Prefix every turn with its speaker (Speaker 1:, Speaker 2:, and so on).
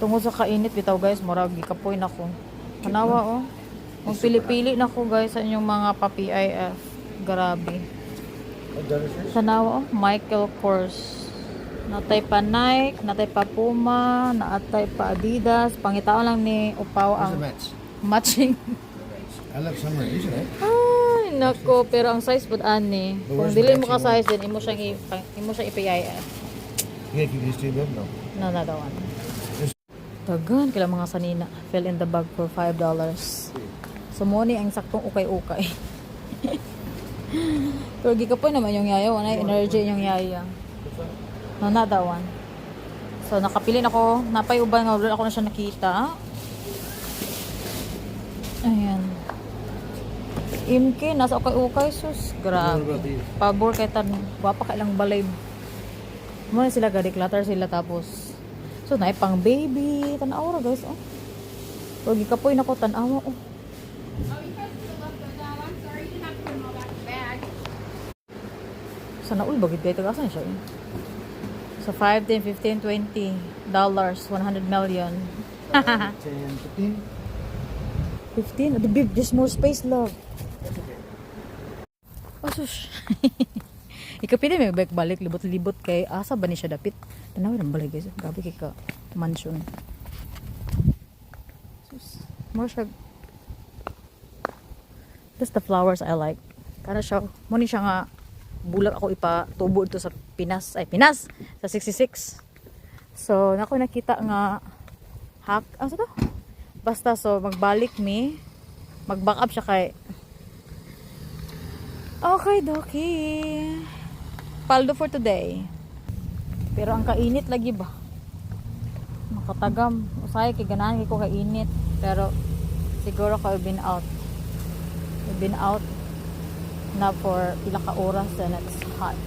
Speaker 1: Tungod sa kainit bitaw guys, murag gikapoy na ko. Tanawa oh. Kung pili-pili na ko guys sa inyong mga pa-PIF. Grabe. Tanawa oh, Michael Kors. Natay pa Nike, natay pa Puma, natay pa Adidas. Pangitaon lang ni Upaw ang matching.
Speaker 2: I love summer, isn't it?
Speaker 1: Ay, nako, pero ang size pud ani. Kung dili mo ka size din, imo siyang i-PIF.
Speaker 2: Yeah, keep these two good? No.
Speaker 1: No, not that one. Tagan, kila mga sanina. Fell in the bag for $5. So, money ang saktong ukay-ukay. Pero gikapoy naman yung yaya. Wala energy yung yaya. No, not that one. So, nakapili na ako. Napay uban nga. Wala ako na siya nakita. Ayan. Imke, nasa ukay-ukay. Sus, grabe. Pabor kay tan. Wapa kailang balay. Muna sila ga-declutter sila tapos. So, naay pang baby. Tanawa guys, oh. Pero gikapoy na ko, tanawa, oh. Sana uy, bagid kayo tagasan siya, eh. So, 5, 10, 15, 20 dollars, 100 million.
Speaker 2: 10, 15?
Speaker 1: 15? The babe, there's more space, love. Oh, sus. Ikapili may balik libot-libot kay asa ba ni siya dapit. Tanaw lang balay guys. Grabe kay ka mansion. Sus. More siya. That's the flowers I like. Kana siya, mo ni siya nga bulak ako ipatubo ito sa Pinas. Ay, Pinas! Sa 66. So, nako nakita nga ano to? Basta, so, magbalik mi. Mag-back up siya kay okay, doki. Paldo for today. Pero ang kainit lagi ba? Makatagam. Usay kay ganahan ko kainit. Pero siguro ko been out. I've been out na for pila ka oras and it's hot.